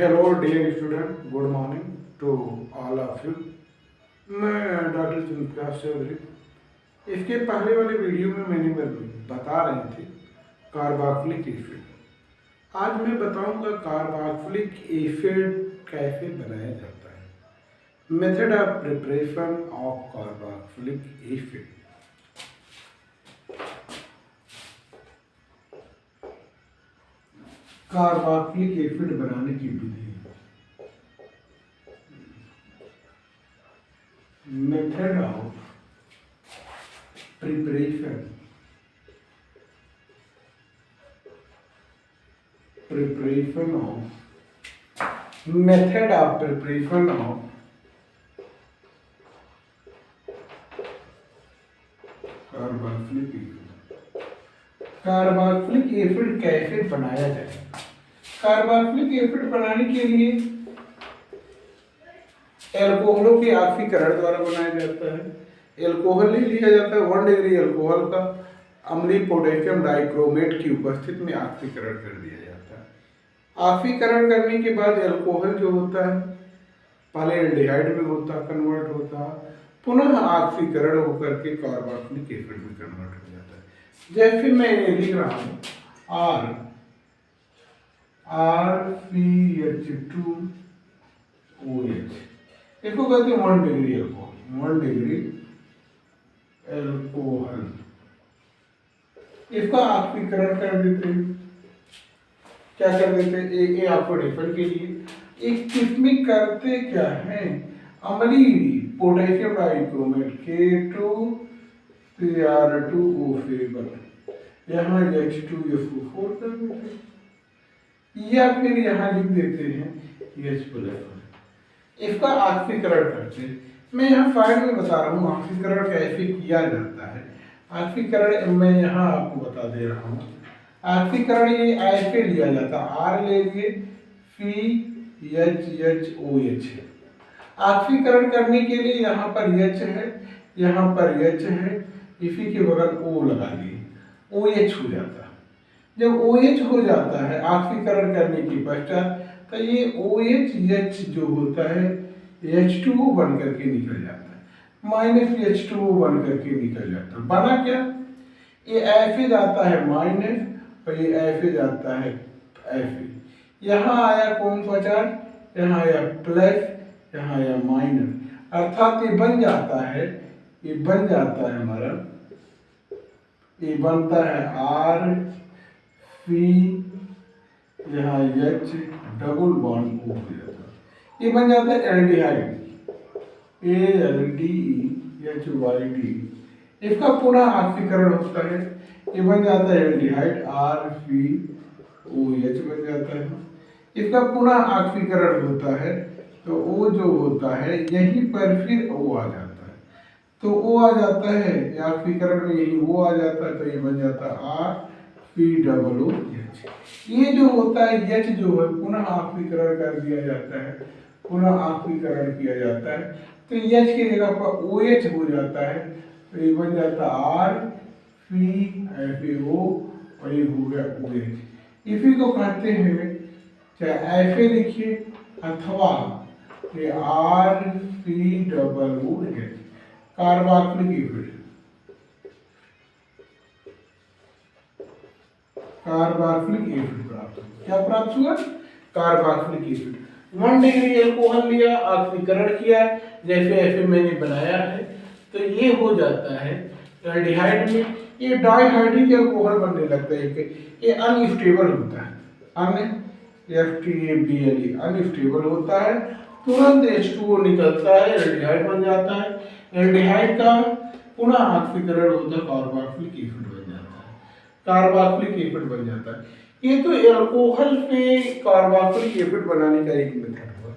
Hello dear student, good morning to all of you. मैं doctor Chandraprakash Chaudhary. इसके पहले वाले वीडियो में मैंने बता रहे थे कार्बोक्सिलिक एसिड। आज मैं बताऊंगा कार्बोक्सिलिक एसिड कैसे बनाया जाता है, method of preparation of carboxylic acid. Carboxylic acid बनाने की विधि, method of preparation of method of preparation of carboxylic acid. Carboxylic acid कैसे बनाया जाए? कार्बोक्सिलिक एसिड बनाने के लिए एल्कोहलों के ऑक्सीकरण द्वारा बनाया जाता है। एल्कोहल ही लिया जाता है 1 डिग्री एल्कोहल का अम्लीय पोटेशियम डाइक्रोमेट की उपस्थिति में ऑक्सीकरण कर दिया जाता है। ऑक्सीकरण करने के बाद एल्कोहल जो होता है पहले एल्डिहाइड में कन्वर्ट होता है, पुनः ऑक्सीकरण होकर के कार्बोक्सिलिक एसिड में कन्वर्ट हो जाता है। जैसे मैं लिख रहा हूँ RCH2OH, इसको कहते हैं 1 डिग्री एल्कोहल। 1 डिग्री एल्कोहल, इसका ऑक्सीकरण कर देते हैं। क्या कर देते हैं? ए ऑक्सीडेशन के लिए एक किस्में करते क्या है, अम्लीय पोटेशियम डाइक्रोमेट K2Cr2O7, यहाँ H2SO4 कर देते हैं, या फिर यहाँ लिख देते हैं H+। इसका ऑक्सीकरण करते हैं। मैं यहाँ साइड में बता रहा हूँ ऑक्सीकरण कैसे किया जाता है। ऑक्सीकरण मैं यहाँ आपको बता दे रहा हूँ। ऑक्सीकरण ये ऐसे लिया जाता है, R ले लिए CHHOH। ऑक्सीकरण करने के लिए यहाँ पर H है, यहाँ पर H है, इसी के बगल O लगा दिए, OH हो जाता है। जब OH हो जाता है ऑक्सीकरण करने के पश्चात, तो ये OH जो होता है H2O बन करके निकल जाता है, -H2O बन करके निकल जाता है। बना क्या? ये ऐसे जाता है माइनस और ये ऐसे जाता है ऐसे। यहाँ आया कौन सा चार्ज? यहाँ आया प्लस, यहाँ आया माइनस, अर्थात ये बन जाता है, ये बन जाता है हमारा, ये बनता है RC, यहाँ H डबल बॉन्ड O हो जाता है। ये बन जाता है एल्डिहाइड ALDEHYD। इसका पुनः ऑक्सीकरण होता है, ये बन जाता है एल्डिहाइड RCOH बन जाता है। इसका पुनः ऑक्सीकरण होता है तो O जो होता है यहीं पर फिर O आ जाता है, तो O आ जाता है, ऑक्सीकरण में यही O आ जाता है, तो ये बन जाता है RCOOH। ये जो होता है H जो है पुनः ऑक्सीकरण कर दिया जाता है, पुनः ऑक्सीकरण किया जाता है, तो H की जगह पर OH हो जाता है, तो ये बन जाता है RCFO और ये हो गया OH। इसी को कहते हैं, चाहे ऐसे लिखिए अथवा ये RCOOH, carboxylic acid. Carboxylic acid प्राप्त हुआ। क्या प्राप्त हुआ? Carboxylic acid. 1 डिग्री एल्कोहल लिया, ऑक्सीकरण किया, जैसे ऐसे मैंने बनाया है, तो ये हो जाता है एल्डिहाइड में। ये डाइहाइड्रिक एल्कोहल बनने लगता है, ये अनस्टेबल होता है, अनस्टेबल होता है, तुरंत H2O निकलता है, एल्डिहाइड बन जाता है। एल्डिहाइड का पुनः ऑक्सीकरण होता है, कार्बोक्सिलिक एसिड बन जाता है, कार्बोक्सिलिक एसिड बन जाता है। ये तो एल्कोहल से कार्बोक्सिलिक एसिड बनाने का एक मेथड हुआ।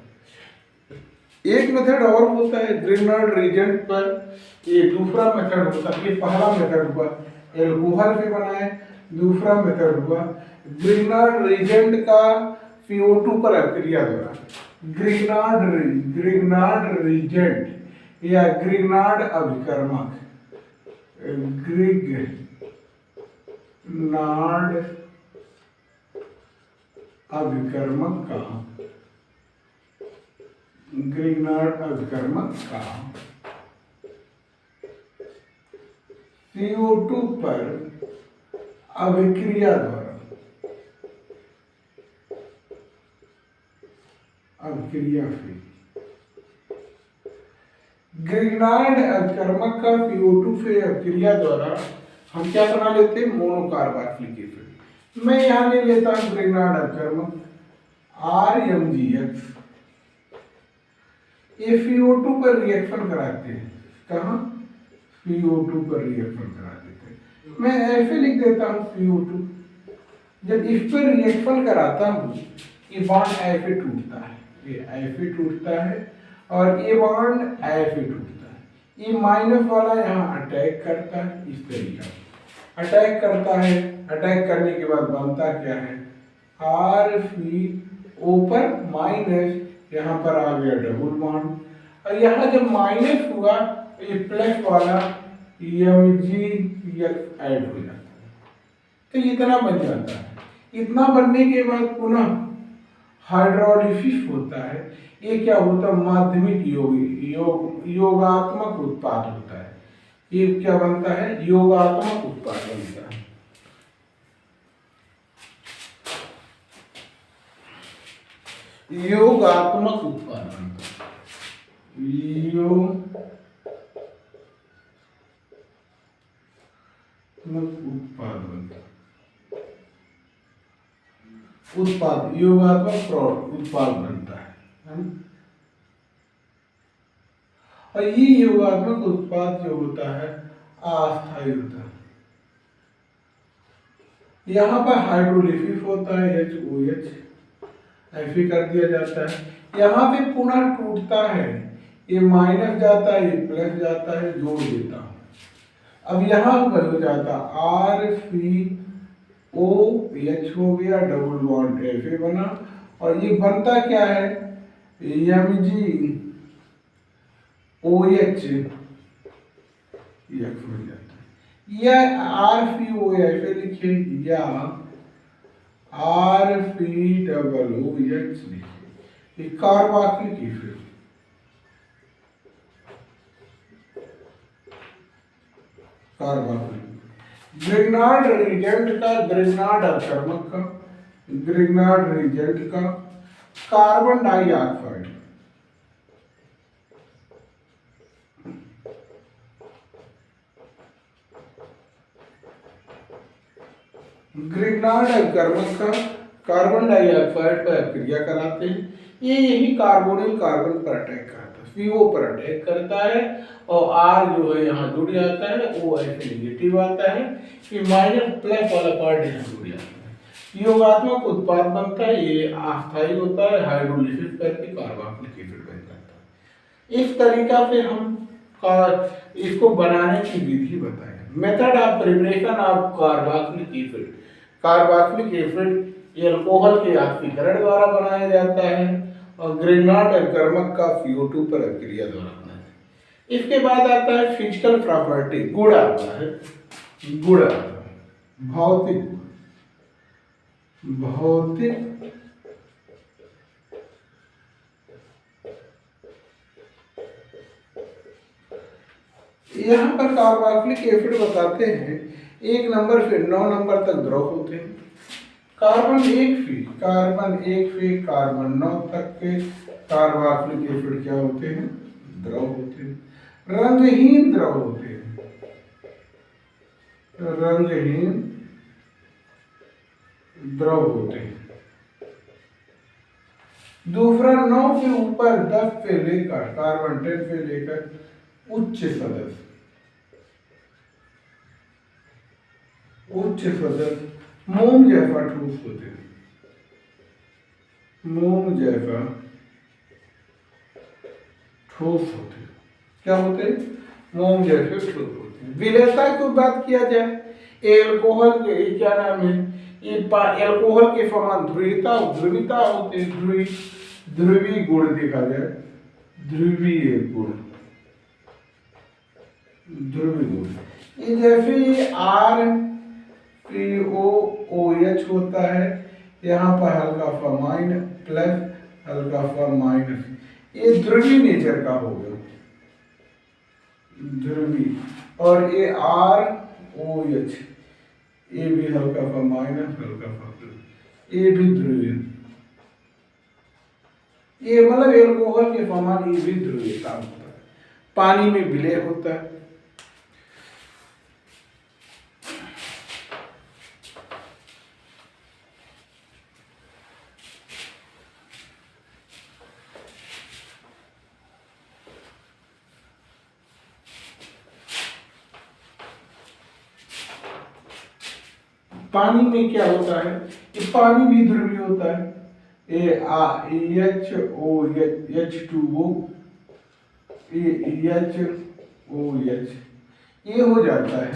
एक मेथड और होता है ग्रिग्नार्ड रीजेंट पर, ये दूसरा मेथड होता है। ये पहला मेथड हुआ एल्कोहल से बनाए, दूसरा मेथड हुआ ग्रिग्नार्ड रीजेंट का CO2 पर अभिक्रिया द्वारा। ग्रिग्नार्ड रीजेंट या ग्रिग्नार्ड अभिकर्मक, ग्रिग्नार्ड अभिकर्मक का ग्रिग्नार्ड अभिकर्मक का CO2 पर अभिक्रिया द्वारा अभिक्रिया से ग्रिग्नार्ड अभिकर्मक का CO2 से अभिक्रिया द्वारा हम क्या बना लेते हैं, मोनोकार्बोक्सिलिक एसिड। मैं यहां ले लेता हूं ग्रिग्नार्ड अभिकर्मक RMgX, ये CO2 पर रिएक्शन कराते हैं। कहाँ? CO2 पर रिएक्शन करा देते हैं। मैं ऐसे लिख देता हूँ CO2। जब इस पर रिएक्शन कराता हूँ ये बॉन्ड ऐसे टूटता है, ये ऐसे टूटता है और ये बॉन्ड ऐसे टूटता है। ये माइनस वाला यहाँ अटैक करता है, इस तरीके से अटैक करता है। अटैक करने के बाद बनता क्या है, RCO पर माइनस, यहाँ पर आ गया डबल बॉन्ड और यहाँ जब माइनस हुआ ये प्लस वाला MgX ऐड हो जाता है, तो इतना बन जाता है। इतना बनने के बाद पुनः हाइड्रोलिसिस होता है। ये क्या होता है, माध्यमिक योगात्मक उत्पाद होता है। ये क्या बनता है, योगात्मक उत्पाद बनता है। योगात्मक उत्पाद बनता है, उत्पाद बनता है, उत्पाद योगात्मक उत्पाद बनता है। और ये योगात्मक उत्पाद जो होता है अस्थायी होता है। यहाँ पर हाइड्रोलिसिस होता है, HOH ऐसे कर दिया जाता है। यहाँ पे पुनः टूटता है, ये माइनस जाता है, ये प्लस जाता है, जोड़ देता हूँ। अब यहाँ पर हो जाता RCOH हो गया, डबल बॉन्ड ऐसे बना और ये बनता क्या है, MgOH बन जाता है। या RCOH ऐसे लिखे या RCOOH लिखे, कार्बोक्सिलिक एसिड। ग्रिग्नार्ड रिएजेंट का, ग्रिग्नार्ड अभिकर्मक का, ग्रिग्नार्ड रिएजेंट का कार्बन डाइऑक्साइड ग्रिग्नार्ड अभिकर्मक का कार्बन डाइऑक्साइड पर क्रिया कराते हैं। ये यही कार्बोनिल कार्बन पर अटैक करता है, CO पर अटैक करता है और R जो है यहाँ जुड़ जाता है, O ऐसे निगेटिव आता है, कि माइनस प्लस वाला पार्ट यहाँ जुड़ जाता है। योगात्मक उत्पाद बनता है, ये अस्थायी होता है, हाइड्रोलिसिस करके कार्बोक्सिलिक एसिड बन जाता है। इस तरीका से हम इसको बनाने की विधि बताएं। Method of preparation of carboxylic acid. Carboxylic acid alcohol के ऑक्सीकरण द्वारा बनाया जाता है और ग्रिग्नार्ड अभिकर्मक का CO2 पर अभिक्रिया द्वारा बनाया जाता है। इसके बाद आता है फिजिकल प्रॉपर्टी, गुण आता है, गुण आता है, भौतिक यहाँ पर कार्बोक्सिलिक एसिड बताते हैं 1 नंबर से 9 नंबर तक द्रव होते हैं। कार्बन 1 से कार्बन 9 तक के कार्बोक्सिलिक एसिड क्या होते हैं, द्रव होते हैं। रंगहीन द्रव होते हैं, रंगहीन द्रव होते हैं। दूसरा 9 के ऊपर 10 से लेकर कार्बन 10 से लेकर उच्च सदस्य मोम जैसा ठोस होते हैं, मोम जैसा ठोस होते हैं। क्या होते हैं, मोम जैसे ठोस होते हैं। विलेयता की बात किया जाए, एल्कोहल के क्या नाम है, ये एल्कोहल के समान ध्रुवीयता होते हैं, ध्रुवीय गुण देखा जाए, ध्रुवीय गुण, ध्रुवीय गुण। ये जैसे RCOOH होता है, यहाँ पर हल्का सा माइनस प्लस, हल्का सा माइनस, ये ध्रुवीय नेचर का होगा, ध्रुवीय। और ये ROH, ये भी हल्का सा माइनस हल्का सा प्लस, ये भी ध्रुवीय। ये मतलब एल्कोहल के समान ये भी ध्रुवीय काम होता है, पानी में विलय होता है। पानी में क्या होता है, ये पानी भी ध्रुवीय होता है। H2O, HOH, ये हो जाता है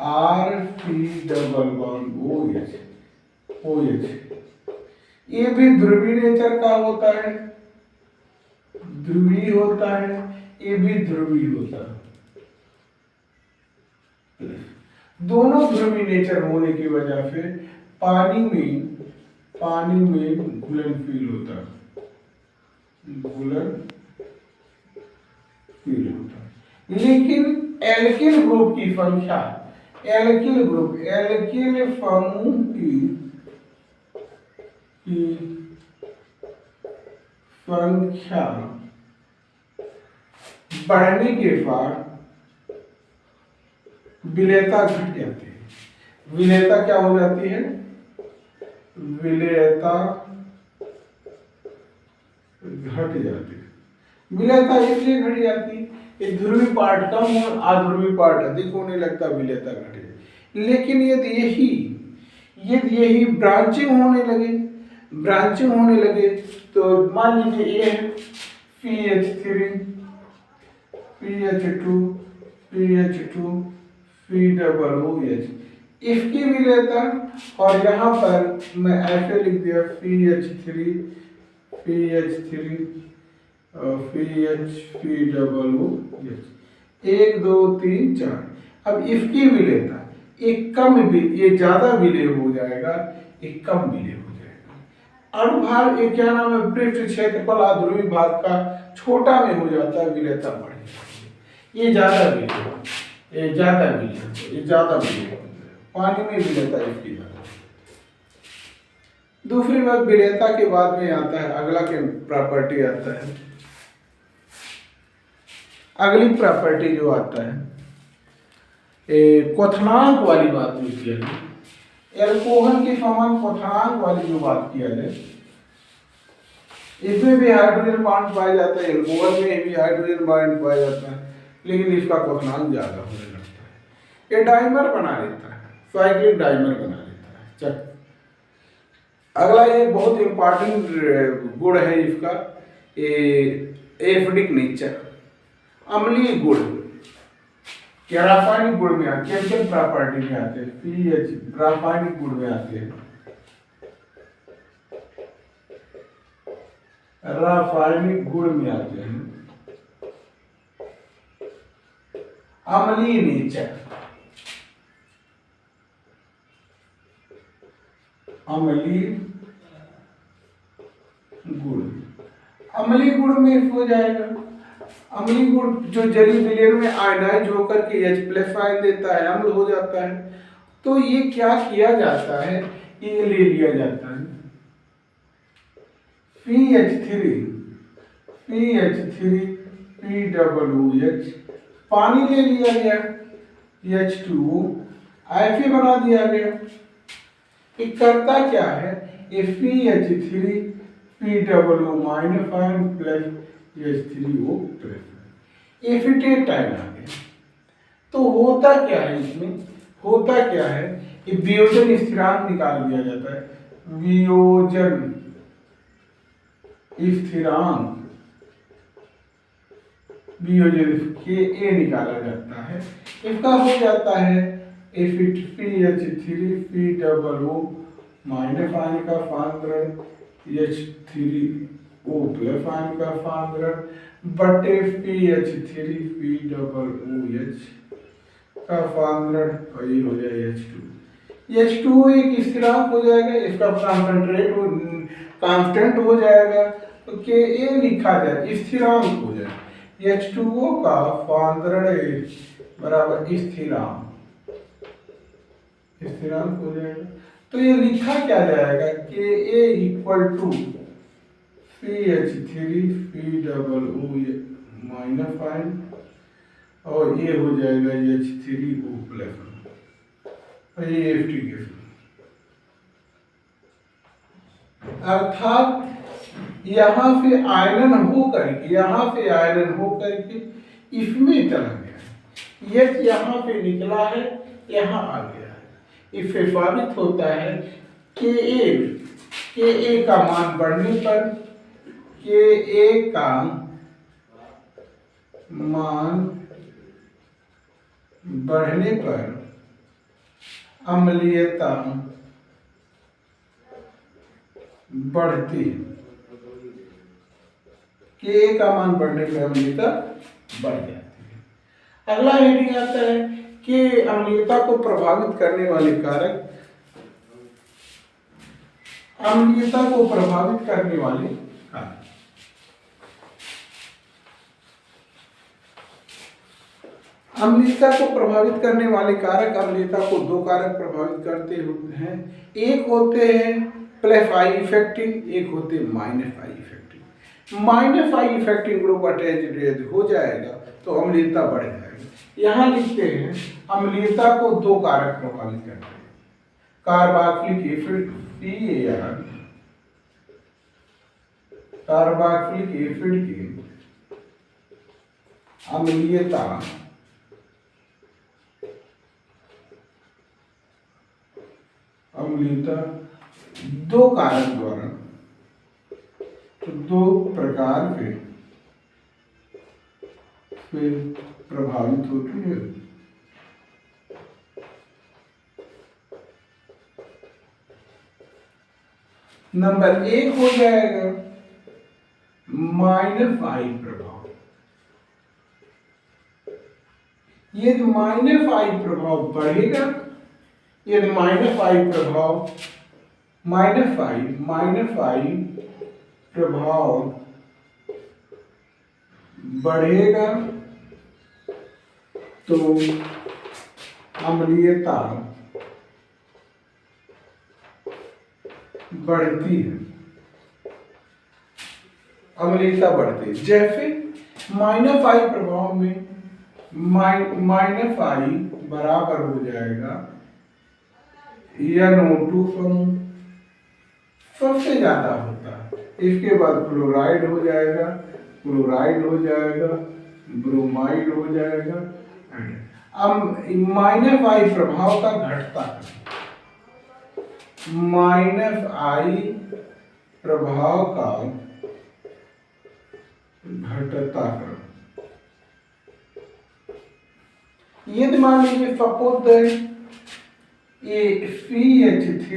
R3 OH। ये भी ध्रुवीय नेचर का होता है, ध्रुवीय होता है, ये भी ध्रुवीय होता है। दोनों ध्रुवीय नेचर होने की वजह से पानी में घुलनशील होता है, घुलनशील होता है। लेकिन एल्किल ग्रुप की संख्या, एल्किल समूह की संख्या बढ़ने के बाद विलेयता घट जाती है। विलेयता क्या हो जाती है, विलेयता घट जाती है। विलेयता इसलिए घट जाती है, ये ध्रुवीय पार्ट कम और अध्रुवीय पार्ट अधिक होने लगता, विलेयता घट जाती। लेकिन यदि यही ब्रांचिंग होने लगे तो मान लीजिए ये है PH3 PH2 COOH, इसकी विलेयता, और यहाँ पर मैं ऐसे लिख दिया PH3 COOH, 1 2 3 4। अब इसकी विलेयता एक कम भी, ये ज्यादा विलेय हो जाएगा, एक कम विलेय हो जाएगा। अनुभाग ये क्या नाम है, पृष्ठ क्षेत्रफल अध्रुवीय भाग का छोटा में हो जाता है, विलेयता बढ़ जाती है। ये ज्यादा विलेय, पानी में विलेयता इसकी ज्यादा। दूसरी बात, विलेयता के बाद में आता है अगला के प्रॉपर्टी आता है, अगली प्रॉपर्टी जो आता है क्वथनांक वाली बात जो किया जाए, एल्कोहल के समान क्वथनांक वाली जो बात किया जाए, इसमें भी हाइड्रोजन बॉन्ड पाया जाता है, एल्कोहल में भी हाइड्रोजन बॉन्ड पाया जाता है, लेकिन इसका क्वथनांक ज्यादा होने लगता है। ये डाइमर बना लेता है, साइक्लिक डाइमर बना लेता है। चल अगला, ये बहुत इंपॉर्टेंट गुण है इसका, एसिडिक नेचर, अम्लीय गुण। क्या रासायनिक गुण में आते हैं, केमिकल प्रॉपर्टी में आते हैं, पीएच रासायनिक गुण में आते हैं, रासायनिक गुण में आते हैं। अम्लीय नेचर, अम्लीय गुण, अम्लीय गुण में हो जाएगा। अम्लीय गुण जो जलीय विलयन में आयनाइज होकर के H+ आयन देता है, अम्ल हो जाता है। तो ये क्या किया जाता है, ये ले लिया जाता है PH3 पानी ले लिया गया, H2O ऐसे बना दिया गया। ये करता क्या है, ये PH3 ion plus H3O acetate ion आ गया। तो होता क्या है इसमें, होता क्या है, ये वियोजन स्थिरांक निकाल दिया जाता है, वियोजन स्थिरांक, वियोजन के ए निकाला जाता है। इसका हो जाता है PH3 माइनस आयन का सांद्रण H3O प्लस आयन का सांद्रण बटे PH3 का सांद्रण, और ये हो जाए H2O एक स्थिरांक हो जाएगा, इसका कांस्टेंट हो जाएगा। तो के ए लिखा जाए, स्थिरांक हो जाए। H2O का फांदरण बराबर स्थिरांक हो जाएगा। तो ये लिखा क्या जाएगा, K a equal to CH3 COO minus ion, और ये हो जाएगा H3O प्लस, और ये FT। अर्थात यहाँ से आयनन हो करके, यहाँ से आयनन हो करके इसमें चला गया है, ये यहाँ पे निकला है, यहाँ आ गया है। इससे साबित होता है के ए का मान बढ़ने पर, के ए का मान बढ़ने पर अम्लीयता बढ़ती है। के का मान बढ़ने पर अम्लीयता बढ़ जाती है। अगला हेडिंग आता है कि अम्लीयता को प्रभावित करने वाले कारक, अम्लीयता को प्रभावित करने वाले कारक। अम्लीयता को प्रभावित करने वाले कारक, अम्लीयता को दो कारक प्रभावित करते हैं। एक होते हैं प्लस आई इफेक्टिंग, एक होते हैं माइनस आई इफेक्टिंग। माइनस आई इफेक्टिंग ग्रुप अटैच्ड हो जाएगा तो अम्लीयता बढ़ जाएगी। यहाँ लिखते हैं अम्लीयता को दो कारक प्रभावित करते हैं, carboxylic acid CAR, carboxylic acid की अम्लीयता दो कारक द्वारा, तो दो प्रकार से प्रभावित होती है। नंबर एक हो जाएगा माइनस आई प्रभाव। ये माइनस आई प्रभाव बढ़ेगा, ये माइनस आई प्रभाव, माइनस आई प्रभाव बढ़ेगा तो अम्लीयता बढ़ती है, अम्लीयता बढ़ती है। जैसे माइनस आई प्रभाव में माइनस आई बराबर हो जाएगा NO2 समूह, सबसे ज्यादा होता है। इसके बाद क्लोराइड हो जाएगा, क्लोराइड हो जाएगा, ब्रोमाइड हो जाएगा। अब माइनस आई प्रभाव का घटता है, माइनस आई प्रभाव का घटता है। यदि मान लीजिए सपोज दैट ये CH3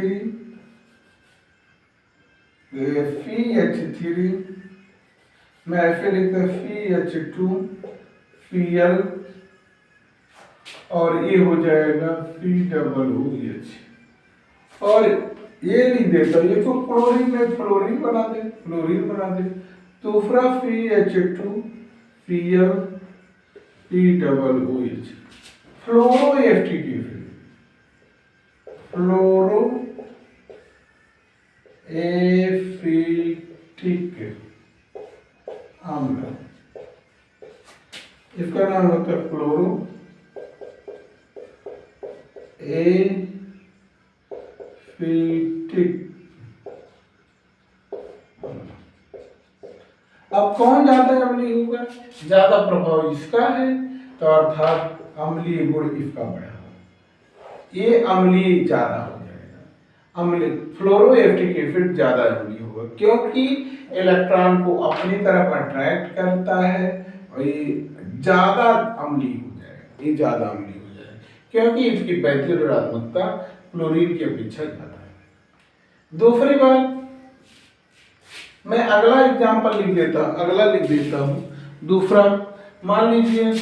मैं ऐसे लिखता CH2 Cl, और ये हो जाएगा COOH, और ये लिख देता, ये तो क्लोरीन में फ्लोरीन बना दे, दूसरा CH2 Cl COOH, फ्लोरो एफ्टिक, फ्लोरो एसिटिक अम्ल, इसका नाम होता है फ्लोरो एसिटिक। अब कौन ज्यादा अम्लीय होगा, ज्यादा प्रभाव इसका है, तो अर्थात अम्लीय गुण इसका बढ़ा, ये अम्लीय ज्यादा हो जाएगा, अम्लीय फ्लोरोएफ्टिक एसिड ज्यादा अम्लीय होगा, क्योंकि इलेक्ट्रॉन को अपनी तरफ अट्रैक्ट करता है, और ये ज्यादा अम्लीय हो जाएगा, ये ज्यादा अम्लीय हो जाएगा, क्योंकि इसकी बैक्टीरियल ऋणात्मकता क्लोरीन की अपेक्षा ज्यादा है। दूसरी बात, मैं अगला एग्जाम्पल लिख देता हूं। दूसरा मान लीजिए,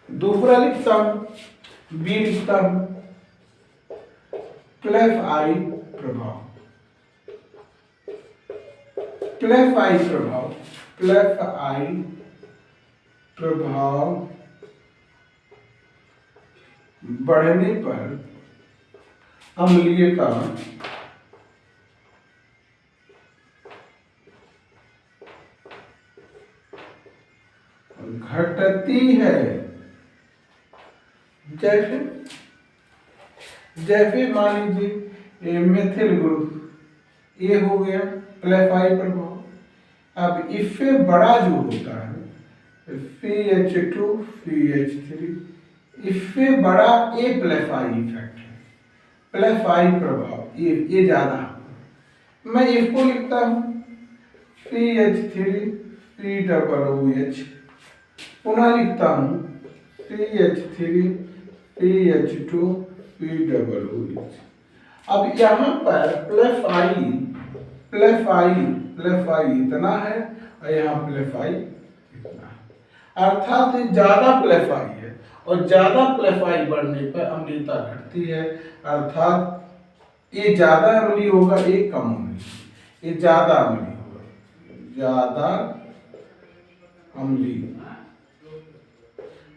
दूसरा लिखता हूं बी लिखता हूं प्लस आई प्रभाव, प्लस आई प्रभाव, प्लस आई प्रभाव बढ़ने पर अम्लीयता घटती है। जैसे जैसे मान लीजिए मेथिल ग्रुप ये हो गया प्लस आई प्रभाव, अब इससे बड़ा जो होता है CH2 CH3, इससे बड़ा ए प्लस आई इफेक्ट है, प्लस आई प्रभाव ये ज्यादा। मैं इसको लिखता हूं CH3 COOH, पुनः लिखता हूं CH3 CH2 COOH। अब यहाँ पर प्लस आई इतना है और यहाँ प्लस आई इतना है, अर्थात ये ज्यादा प्लस आई है और ज्यादा प्लस आई बढ़ने पर अम्लीयता घटती है, अर्थात ये ज्यादा अम्लीय होगा, ये कम अम्लीय, ये ज्यादा अम्लीय होगा, ज्यादा अम्लीय।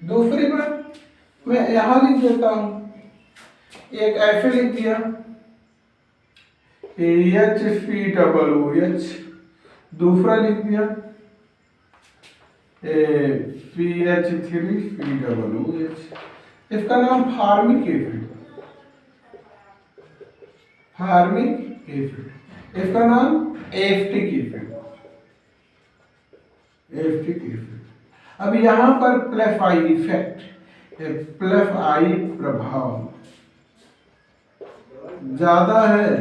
दूसरी बात मैं यहां लिख देता हूं, एक ऐसे लिख दिया HCOOH, दूसरा लिख दिया CH3 COOH, इसका नाम फार्मिक एसिड, फार्मिक एसिड, इसका नाम एस्टिक एसिड, एस्टिक एसिड। अब यहां पर प्लस आई इफेक्ट, प्लस आई प्रभाव ज्यादा है,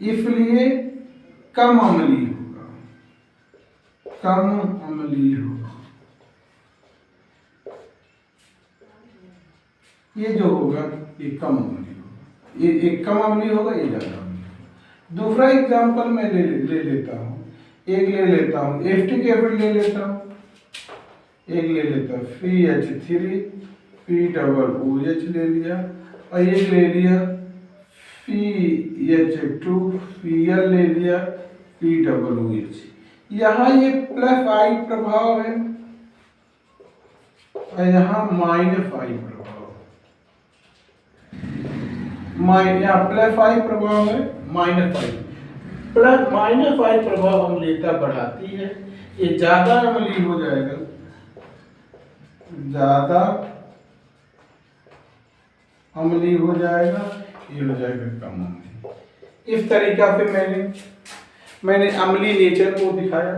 इसलिए कम अम्लीय होगा, कम अम्लीय होगा। ये जो होगा ये कम अम्लीय होगा, ये एक कम अम्लीय होगा, ये ज्यादा अम्लीय होगा। दूसरा एग्जांपल मैं ले लेता हूं, एक ले लेता हूं एस्टिक एसिड ले लेता हूं, एक ले लेता हूं CH3 COOH ले लिया और एक ले लिया CH2 Cl ले लिया COOH। यहाँ ये प्लस आई प्रभाव है और यहाँ माइनस आई प्रभाव, यहाँ प्लस आई प्रभाव है, माइनस आई, प्लस माइनस आई प्रभाव अम्लीयता बढ़ाती है, ये ज्यादा अम्लीय हो जाएगा, ज्यादा अम्लीय हो जाएगा, ये हो जाएगा कम अम्लीय। इस तरीका से मैंने अम्लीय नेचर को दिखाया,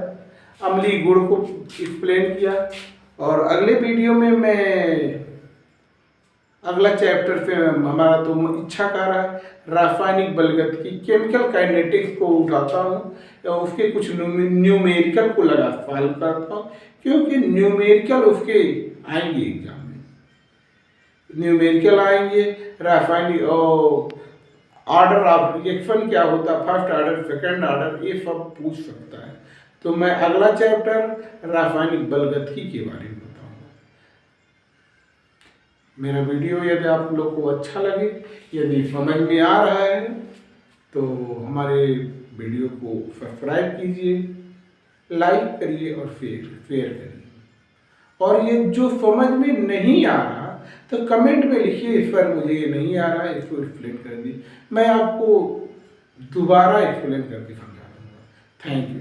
अम्लीय गुण को एक्सप्लेन किया, और अगले वीडियो में मैं अगला चैप्टर से हमारा तो इच्छा कर रहा है रासायनिक बलगत की केमिकल काइनेटिक्स को उठाता हूँ या उसके कुछ न्यूमेरिकल को लगा सॉल्व करता हूँ, क्योंकि न्यूमेरिकल उसके आएंगे एग्जाम में, न्यूमेरिकल आएंगे, रासायनिक ऑर्डर ऑफ रिएक्शन क्या होता है, फर्स्ट ऑर्डर सेकंड ऑर्डर, ये सब पूछ सकता है। तो मैं अगला चैप्टर रासायनिक बलगतिकी के बारे में बताऊंगा। मेरा वीडियो यदि आप लोग को अच्छा लगे, यदि समझ में आ रहा है तो हमारे वीडियो को सब्सक्राइब कीजिए, लाइक करिए और शेयर करिए। और ये जो समझ में नहीं आ रहा तो कमेंट में लिखिए, इस पर मुझे ये नहीं आ रहा है, इसको एक्सप्लेन कर दी, मैं आपको दोबारा एक्सप्लेन करके समझा दूंगा। Thank you.